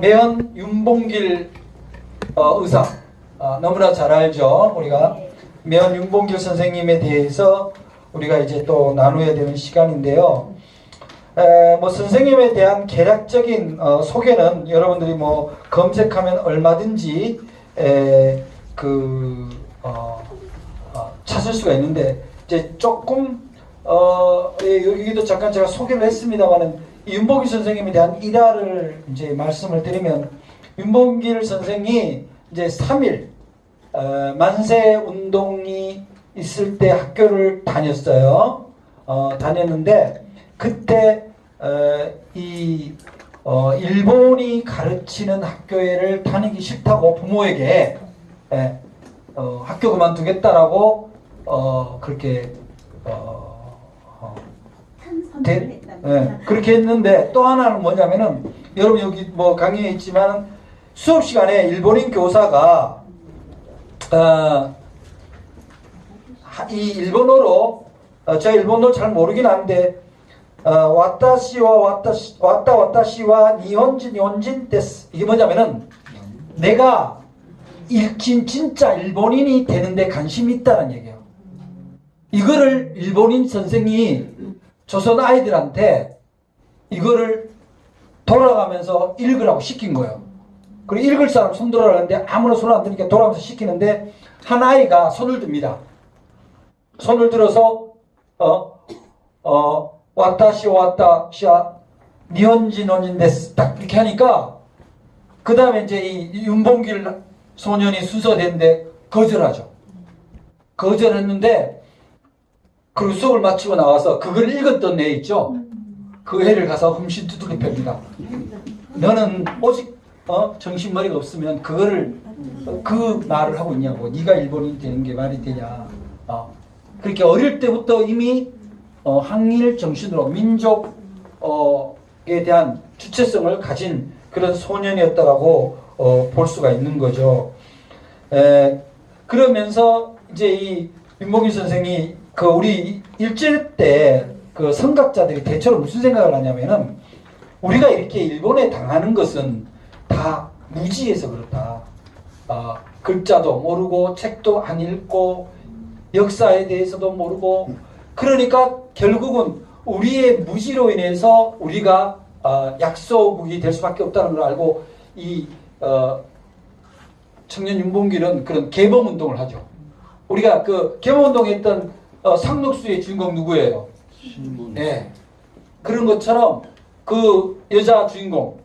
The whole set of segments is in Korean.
매연 윤봉길 의사 너무나 잘 알죠. 우리가 매연 윤봉길 선생님에 대해서 우리가 이제 또 나누어야 되는 시간인데요. 뭐 선생님에 대한 개략적인 소개는 여러분들이 뭐 검색하면 얼마든지 찾을 수가 있는데 이제 조금 여기도 잠깐 제가 소개를 했습니다만은 윤봉길 선생님에 대한 일화를 이제 말씀을 드리면, 윤봉길 선생이 이제 3일 만세 운동이 있을 때 학교를 다녔어요. 다녔는데 그때 일본이 가르치는 학교를 다니기 싫다고 부모에게 학교 그만두겠다라고 그렇게 그렇게 했는데, 또 하나는 뭐냐면은 여러분 여기 뭐 강의에 있지만 수업 시간에 일본인 교사가 이 일본어로 제가 일본어 잘 모르긴 한데 와타시와 니혼진 데스, 이게 뭐냐면은 내가 진짜 일본인이 되는데 관심이 있다는 얘기예요. 이거를 일본인 선생이 조선 아이들한테 이거를 돌아가면서 읽으라고 시킨 거예요. 그리고 읽을 사람 손 들어라 하는데 아무나 손을 안 드니까 돌아가면서 시키는데, 한 아이가 손을 듭니다. 손을 들어서 와타시와 니혼진 데스 딱 이렇게 하니까, 그 다음에 이제 이 윤봉길 소년이 순서됐는데 거절하죠. 거절했는데 그 수업을 마치고 나와서 그걸 읽었던 애 있죠. 그 애를 가서 흠씬 두들겨 팹니다. 너는 오직 정신머리가 없으면 그거를 그 말을 하고 있냐고. 네가 일본인 되는 게 말이 되냐. 그렇게 어릴 때부터 이미 항일 정신으로 민족에 대한 주체성을 가진 그런 소년이었다라고 볼 수가 있는 거죠. 그러면서 이제 이 윤봉길 선생이 우리 일제 때 그 선각자들이 대체로 무슨 생각을 하냐면은, 우리가 이렇게 일본에 당하는 것은 다 무지해서 그렇다. 글자도 모르고 책도 안 읽고 역사에 대해서도 모르고, 그러니까 결국은 우리의 무지로 인해서 우리가 약소국이 될 수밖에 없다는 걸 알고 이 청년 윤봉길은 그런 개범운동을 하죠. 우리가 그 개범운동했던 상록수의 주인공 누구예요? 신문. 네. 그런 것처럼 그 여자 주인공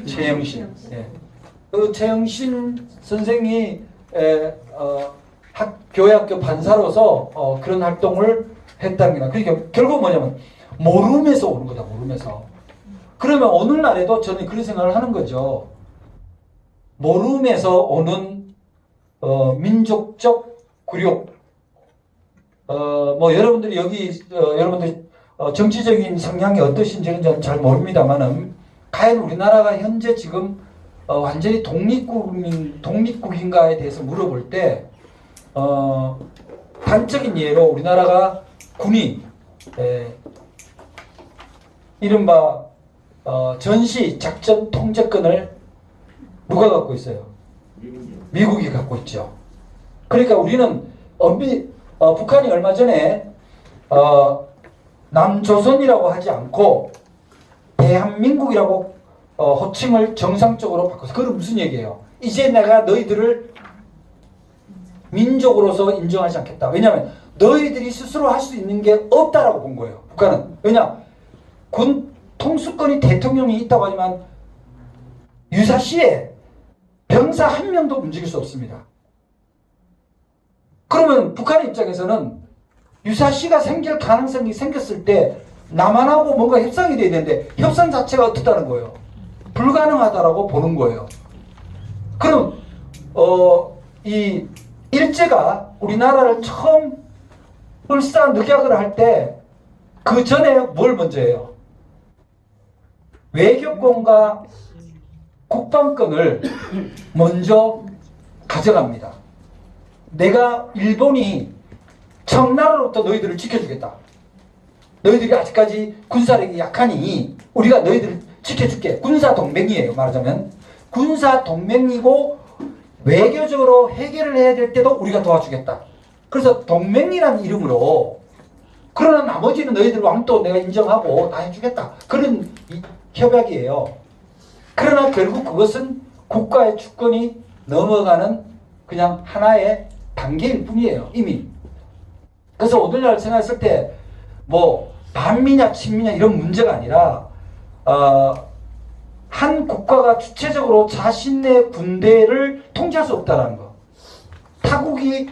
최영신. 네. 그 최영신 선생이 교회학교 반사로서 그런 활동을 했다는 거다. 그러니까 결국 뭐냐면 모름에서 오는 거다. 모름에서. 그러면 오늘날에도 저는 그런 생각을 하는 거죠. 모름에서 오는 민족적 굴욕. 뭐 여러분들이 여기 여러분들 정치적인 성향이 어떠신지는 저는 잘 모릅니다만은, 과연 우리나라가 현재 지금 완전히 독립국인가에 대해서 물어볼 때 단적인 예로 우리나라가 군이 이른바 전시 작전 통제권을 누가 갖고 있어요? 미국이 갖고 있죠. 그러니까 우리는 북한이 얼마 전에 남조선이라고 하지 않고 대한민국이라고 호칭을 정상적으로 바꿔서, 그건 무슨 얘기예요? 이제 내가 너희들을 민족으로서 인정하지 않겠다. 왜냐하면 너희들이 스스로 할 수 있는 게 없다라고 본 거예요. 북한은. 왜냐? 군 통수권이 대통령이 있다고 하지만 유사시에 병사 한 명도 움직일 수 없습니다. 그러면 북한의 입장에서는 유사시가 생길 가능성이 생겼을 때 남한하고 뭔가 협상이 돼야 되는데 협상 자체가 어떻다는 거예요? 불가능하다라고 보는 거예요. 그럼 이 일제가 우리나라를 처음 울산늑약을 할 때 그 전에 뭘 먼저 해요? 외교권과 국방권을 먼저 가져갑니다. 내가 일본이 청나라로부터 너희들을 지켜주겠다. 너희들이 아직까지 군사력이 약하니 우리가 너희들 지켜줄게. 군사 동맹이에요. 말하자면 군사 동맹이고 외교적으로 해결을 해야 될 때도 우리가 도와주겠다. 그래서 동맹이라는 이름으로 그러나 나머지는 너희들 왕도 내가 인정하고 다 해주겠다. 그런 협약이에요. 그러나 결국 그것은 국가의 주권이 넘어가는 그냥 하나의 단계일 뿐이에요. 이미. 그래서 오늘날 생각했을 때 뭐 반미냐 친미냐 이런 문제가 아니라 한 국가가 주체적으로 자신의 군대를 통제할 수 없다는 거. 타국이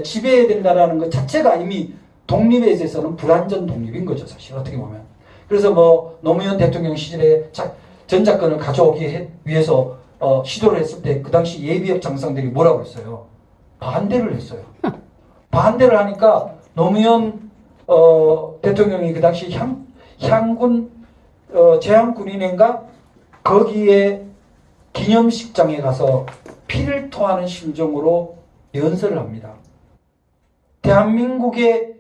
지배해야 된다는 것 자체가 이미 독립에 있어서는 불완전 독립인 거죠. 사실 어떻게 보면. 그래서 뭐 노무현 대통령 시절에 전작권을 가져오기 위해서 시도를 했을 때 그 당시 예비역 장성들이 뭐라고 했어요? 반대를 했어요. 반대를 하니까 노무현 대통령이 그 당시 향군 제한군인회인가 거기에 기념식장에 가서 피를 토하는 심정으로 연설을 합니다. 대한민국의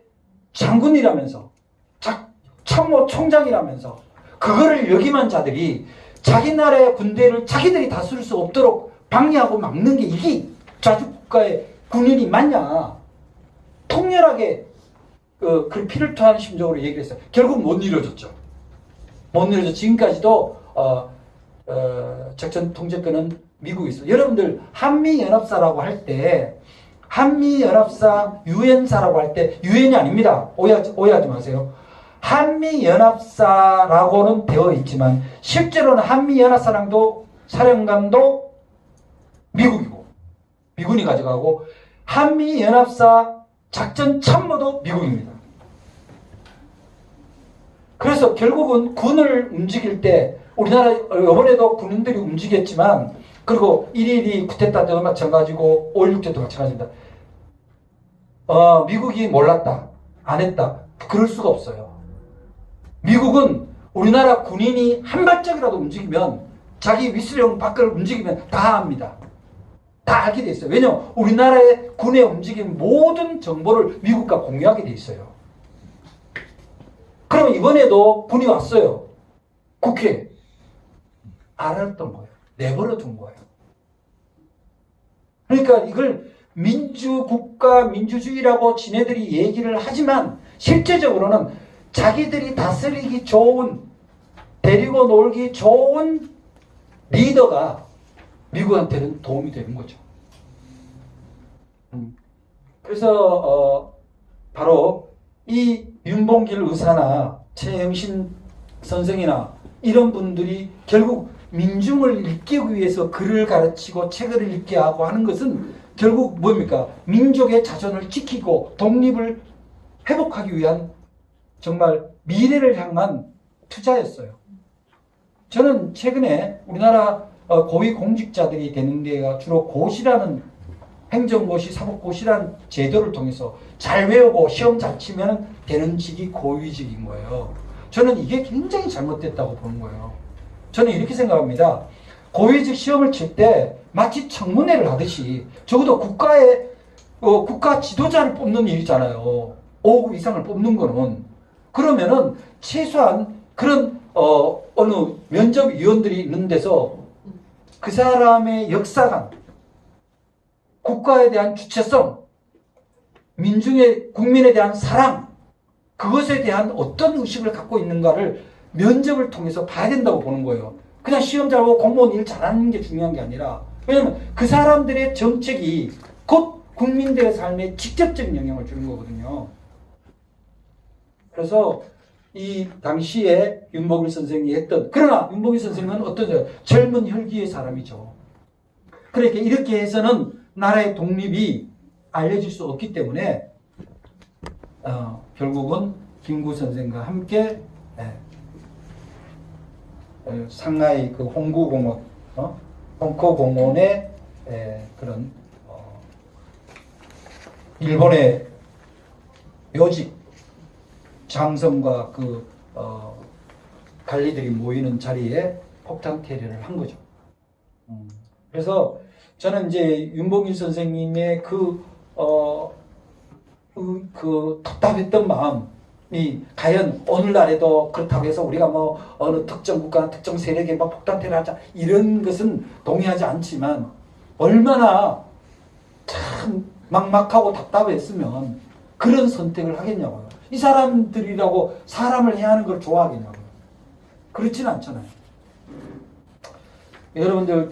장군이라면서 참모 총장이라면서 그거를 역임한 자들이 자기 나라의 군대를 자기들이 다스릴 수 없도록 방해하고 막는 게 이게 자주국가의 군인이 맞냐. 통렬하게 그 피를 토하는 심정으로 얘기를 했어요. 결국 못 이루어졌죠. 못 이루어져. 지금까지도 작전 통제권은 미국에 있어요. 여러분들 한미연합사라고 할 때 한미연합사 유엔사라고 할 때 유엔이 아닙니다. 오해하지 마세요. 한미연합사라고는 되어 있지만 실제로는 한미연합사랑도 사령관도 미국이고 미군이 가져가고 한미연합사 작전 참모도 미국입니다. 그래서 결국은 군을 움직일 때 우리나라 이번에도 군인들이 움직였지만 그리고 1.12 쿠데타도 마찬가지고 5.16 때도 마찬가지입니다. 미국이 몰랐다. 안 했다. 그럴 수가 없어요. 미국은 우리나라 군인이 한 발짝이라도 움직이면 자기 위수령 밖을 움직이면 다 압니다. 다 알게 돼 있어요. 왜냐하면 우리나라의 군의 움직임 모든 정보를 미국과 공유하게 돼 있어요. 그럼 이번에도 군이 왔어요. 국회에. 알았던 거예요. 내버려 둔 거예요. 그러니까 이걸 민주국가, 민주주의라고 지네들이 얘기를 하지만 실제적으로는 자기들이 다스리기 좋은, 데리고 놀기 좋은 리더가 미국한테는 도움이 되는 거죠. 그래서 바로 이 윤봉길 의사나 최영신 선생이나 이런 분들이 결국 민중을 일깨우기 위해서 글을 가르치고 책을 읽게 하고 하는 것은 결국 뭡니까? 민족의 자존을 지키고 독립을 회복하기 위한 정말 미래를 향한 투자였어요. 저는 최근에 우리나라 고위 공직자들이 되는 데가 주로 고시라는 행정고시, 사법고시라는 제도를 통해서 잘 외우고 시험 잘 치면 되는 직이 고위직인 거예요. 저는 이게 굉장히 잘못됐다고 보는 거예요. 저는 이렇게 생각합니다. 고위직 시험을 칠 때 마치 청문회를 하듯이 적어도 국가의 국가 지도자를 뽑는 일이잖아요. 5급 이상을 뽑는 거는. 그러면은 최소한 그런 어느 면접위원들이 있는 데서 그 사람의 역사관, 국가에 대한 주체성, 민중의 국민에 대한 사랑, 그것에 대한 어떤 의식을 갖고 있는가를 면접을 통해서 봐야 된다고 보는 거예요. 그냥 시험 잘 보고 공무원 일 잘하는 게 중요한 게 아니라, 왜냐면 그 사람들의 정책이 곧 국민들의 삶에 직접적인 영향을 주는 거거든요. 그래서 이 당시에 윤봉길 선생이 했던, 그러나 윤봉길 선생은 어떤 젊은 혈기의 사람이죠. 그러니까 이렇게 해서는 나라의 독립이 알려질 수 없기 때문에 결국은 김구 선생과 함께 상하이 그 홍구공원, 홍코공원의 그런 일본의 묘직 장성과 그 관리들이 모이는 자리에 폭탄 테러를 한 거죠. 그래서 저는 이제 윤봉길 선생님의 그 답답했던 마음, 과연 오늘날에도 그렇다고 해서 우리가 뭐 어느 특정 국가나 특정 세력에 막 폭탄 테러하자 이런 것은 동의하지 않지만 얼마나 참 막막하고 답답했으면 그런 선택을 하겠냐고요. 이 사람들이라고 사람을 해하는 걸 좋아하겠냐고요. 그렇지는 않잖아요. 여러분들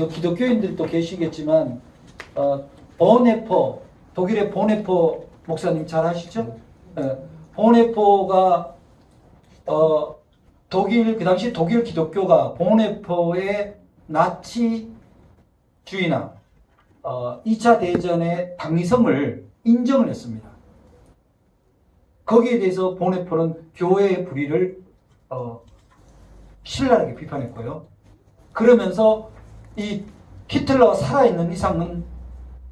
기독교인들도 계시겠지만 보네포, 독일의 보네포 목사님 잘 아시죠? 보네포가 독일, 그 당시 독일 기독교가 보네포의 나치주의나 2차 대전의 당위성을 인정을 했습니다. 거기에 대해서 보네포는 교회의 불의를 신랄하게 비판했고요. 그러면서 이 히틀러가 살아있는 이상은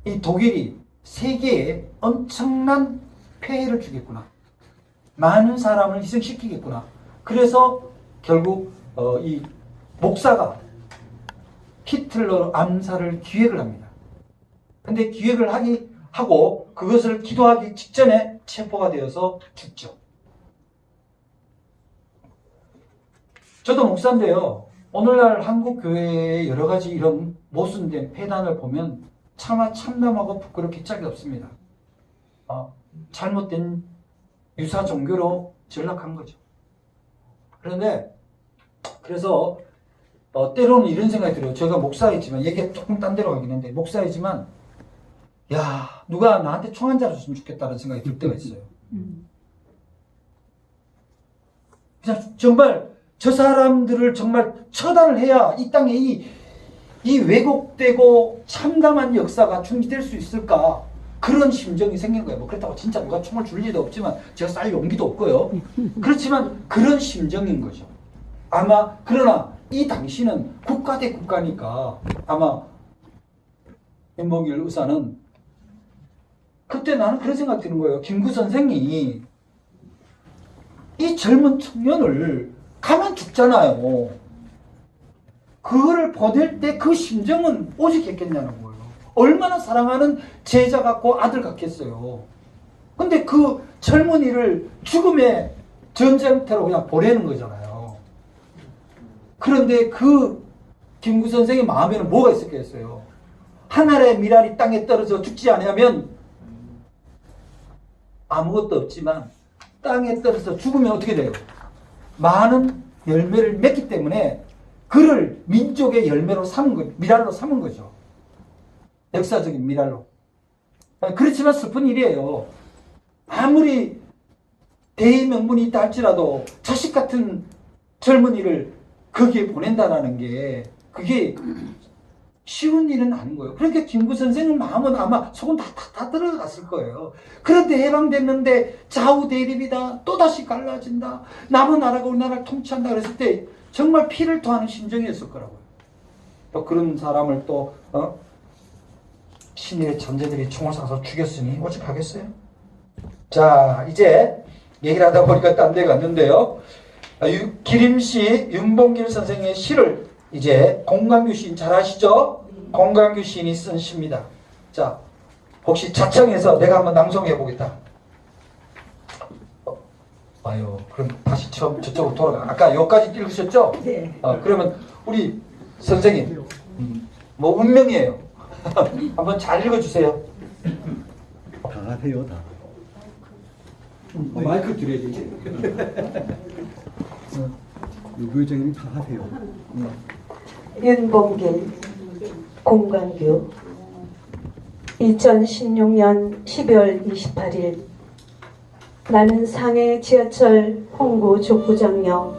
이 독일이 세계에 엄청난 폐해를 주겠구나. 많은 사람을 희생시키겠구나. 그래서 결국 이 목사가 히틀러 암살을 기획을 합니다. 근데 기획을 하고 그것을 기도하기 직전에 체포가 되어서 죽죠. 저도 목사인데요. 오늘날 한국 교회의 여러 가지 이런 모순된 폐단을 보면 차마 참담하고 부끄럽기 짝이 없습니다. 잘못된 유사 종교로 전락한 거죠. 그래서 때로는 이런 생각이 들어요. 제가 목사이지만 얘기가 조금 딴 데로 가긴 했는데 목사이지만 누가 나한테 총 한 자루 줬으면 좋겠다는 생각이 들 때가 있어요. 그냥 정말 저 사람들을 정말 처단을 해야 이 땅에 이 왜곡되고 참담한 역사가 중지될 수 있을까? 그런 심정이 생긴 거예요. 뭐 그렇다고 진짜 누가 총을 줄 리도 없지만 제가 쌀 용기도 없고요. 그렇지만 그런 심정인 거죠. 그러나 이 당시는 국가 대 국가니까 아마 윤봉길 의사는 그때 나는 그런 생각이 드는 거예요. 김구 선생이 이 젊은 청년을 가만 죽잖아요. 그거를 보낼 때 그 심정은 오직했겠냐는 거예요. 얼마나 사랑하는 제자 같고 아들 같겠어요. 근데 그 젊은이를 죽음의 전쟁터로 그냥 보내는 거잖아요. 그런데 그 김구 선생의 마음에는 뭐가 있었겠어요? 하늘의 미랄이 땅에 떨어져 죽지 않으면 아무것도 없지만 땅에 떨어져 죽으면 어떻게 돼요? 많은 열매를 맺기 때문에 그를 민족의 열매로 삼은 거예요. 미랄로 삼은 거죠. 역사적인 미랄로. 그렇지만 슬픈 일이에요. 아무리 대의명분이 있다 할지라도 자식 같은 젊은이를 거기에 보낸다는 게 그게 쉬운 일은 아닌 거예요. 그러니까 김구 선생의 마음은 아마 속은 다 들어갔을 거예요. 그런데 해방됐는데 좌우 대립이다. 또다시 갈라진다. 남은 나라가 우리나라를 통치한다 그랬을 때 정말 피를 토하는 심정이었을 거라고요. 또 그런 사람을 또 신일의 천재들이 총을 쏴서 죽였으니 오죽하겠어요? 자, 이제 얘기를 하다 보니까 딴 데 갔는데요. 기림시 윤봉길 선생의 시를 이제 공강규 시인 잘 아시죠? 공강규 시인이 쓴 시입니다. 자, 혹시 자청해서 내가 한번 낭송해 보겠다. 아유, 그럼 다시 처음 저쪽으로 돌아가. 아까 여기까지 읽으셨죠? 네. 그러면 우리 선생님, 뭐 운명이에요. 한번 잘 읽어주세요. 다 하세요, 다. 마이크 드려야지. 유교장님 다 하세요. 윤봉길, 공강규 2016년 12월 28일 나는 상해 지하철 홍구 족구장역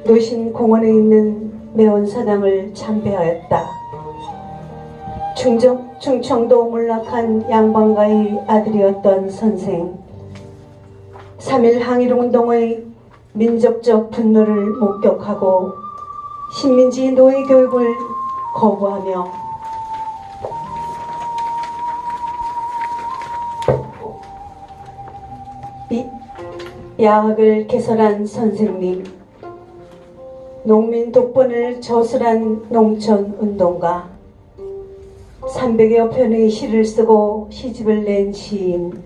노신공원에 있는 매원사당을 참배하였다. 충청도 몰락한 양반가의 아들이었던 선생 3.1 항일운동의 민족적 분노를 목격하고 식민지 노예 교육을 거부하며 야학을 개설한 선생님, 농민 독본을 저술한 농촌운동가, 300여 편의 시를 쓰고 시집을 낸 시인,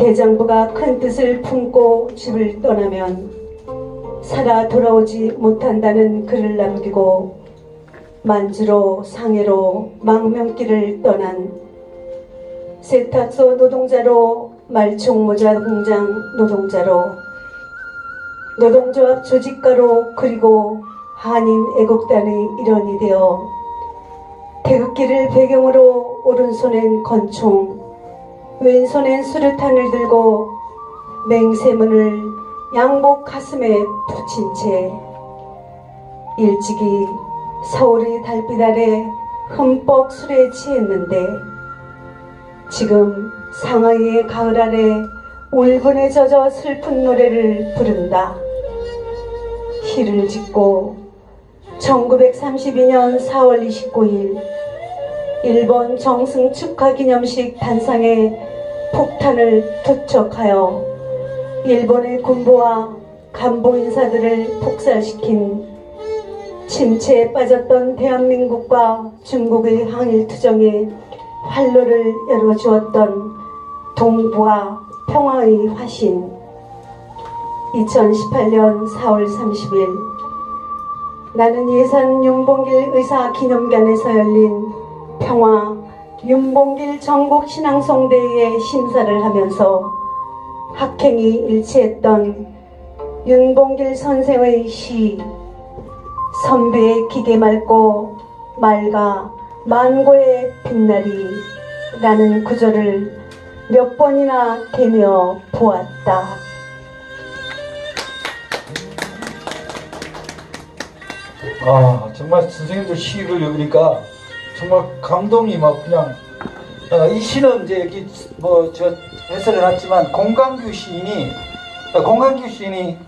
대장부가 큰 뜻을 품고 집을 떠나면 살아 돌아오지 못한다는 글을 남기고 만주로 상해로 망명길을 떠난 세탁소 노동자로 말총모자 공장 노동자로 노동조합 조직가로 그리고 한인 애국단의 일원이 되어 태극기를 배경으로 오른손엔 권총 왼손엔 수류탄을 들고 맹세문을 양복 가슴에 붙인 채 일찍이 서울의 달빛 아래 흠뻑 술에 취했는데 지금 상하이의 가을 아래 울분에 젖어 슬픈 노래를 부른다. 시를 짓고 1932년 4월 29일 일본 정승 축하 기념식 단상에 폭탄을 투척하여 일본의 군부와 간부 인사들을 폭살시킨 침체에 빠졌던 대한민국과 중국의 항일투정에 활로를 열어주었던 동부와 평화의 화신 2018년 4월 30일 나는 예산 윤봉길 의사 기념관에서 열린 평화 윤봉길 전국 신앙송대회에 심사를 하면서 학행이 일치했던 윤봉길 선생의 시 선비의 기계 맑고 맑아 만고의 빛나리 라는 구절을 몇 번이나 되며 보았다. 아, 정말 선생님들 시를 읽으니까 정말 감동이 막 그냥 이 시는 이제 여기 뭐 저 해설을 해놨지만 공강규 시인이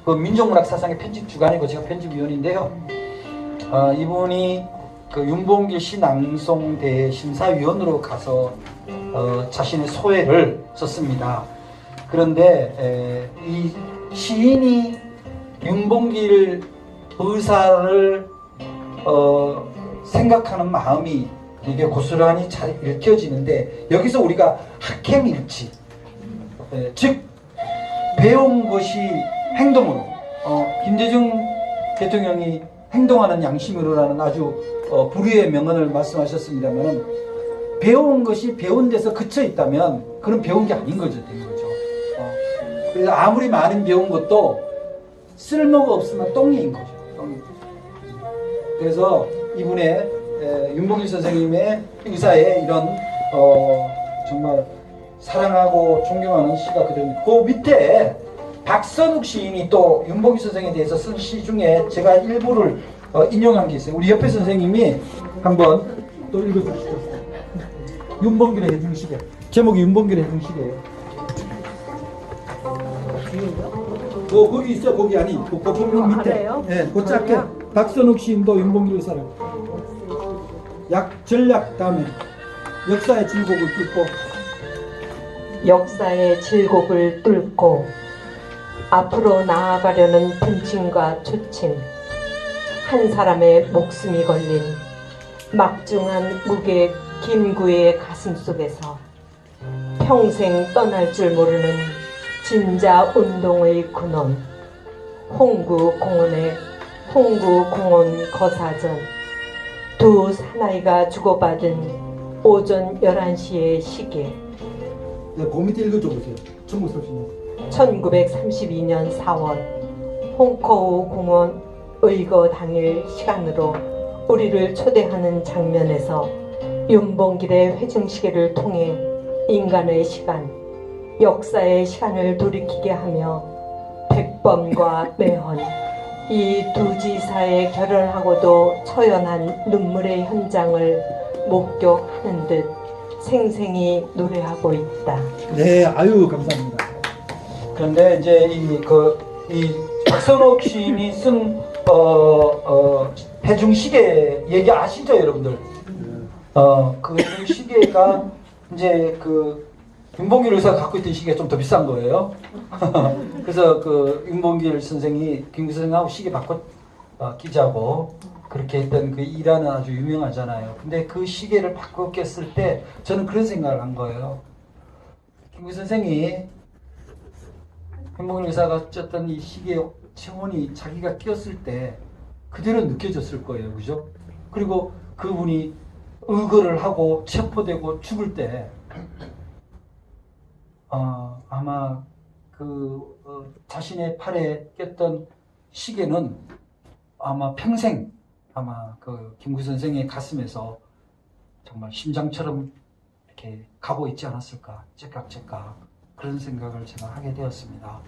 그 민족문학 사상의 편집 주간이고 제가 편집위원인데요. 이분이 그 윤봉길 시 낭송대 심사위원으로 가서 자신의 소회를 썼습니다. 그런데 이 시인이 윤봉길 의사를 생각하는 마음이 되게 고스란히 잘 읽혀지는데 여기서 우리가 학행일치, 즉 배운 것이 행동으로 김대중 대통령이 행동하는 양심으로라는 아주 불후의 명언을 말씀하셨습니다만 배운 것이 배운 데서 그쳐 있다면 그건 배운 게 아닌 거죠, 된 거죠. 그래서 아무리 많이 배운 것도 쓸모가 없으면 똥인 거죠. 그래서 이분의 윤봉길 선생님의 의사의 이런 정말 사랑하고 존경하는 시가 그대로 그 밑에 박선욱 시인이 또 윤봉길 선생에 대해서 쓴 시 중에 제가 일부를 인용한 게 있어요. 우리 옆에 선생님이 한번 또 읽어주시죠. 윤봉길의 해중시계. 제목이 윤봉길의 해중시계예요. 거기 있어. 거기 아니. 그 보면 밑에. 네, 그 짧게. 박선욱 시인도 윤봉길 의사를 전략 다음에 역사의 질곡을 뚫고 역사의 질곡을 뚫고 앞으로 나아가려는 분침과 초침, 한 사람의 목숨이 걸린 막중한 무게 김구의 가슴 속에서 평생 떠날 줄 모르는 진자 운동의 근원, 홍구공원의 홍구공원 거사전, 두 사나이가 주고받은 오전 11시의 시계. 네, 그 밑에 읽어줘 보세요. 청구서신요. 1932년 4월 홍커우 공원 의거 당일 시간으로 우리를 초대하는 장면에서 윤봉길의 회중시계를 통해 인간의 시간, 역사의 시간을 돌이키게 하며 백범과 매헌, 이 두 지사의 결혼하고도 처연한 눈물의 현장을 목격하는 듯 생생히 노래하고 있다. 네, 아유 감사합니다. 그런데 이제 이 박선옥 시인이 쓴 해중시계 얘기 아시죠, 여러분들? 그 해중시계가 이제 그 윤봉길 의사가 갖고 있던 시계가 좀 더 비싼 거예요. 그래서 그 윤봉길 선생이 김구 선생하고 시계 바꿔 끼자고 그렇게 했던 그 일화는 아주 유명하잖아요. 근데 그 시계를 바꾸었을 때 저는 그런 생각을 한 거예요. 김구 선생이 김봉길 의사가 어쨌든 이 시계의 체온이 자기가 끼었을 때 그대로 느껴졌을 거예요. 그죠? 그리고 그분이 의거를 하고 체포되고 죽을 때 아마 자신의 팔에 꼈던 시계는 아마 평생 아마 그 김구 선생의 가슴에서 정말 심장처럼 이렇게 가고 있지 않았을까, 째깍째깍 그런 생각을 제가 하게 되었습니다.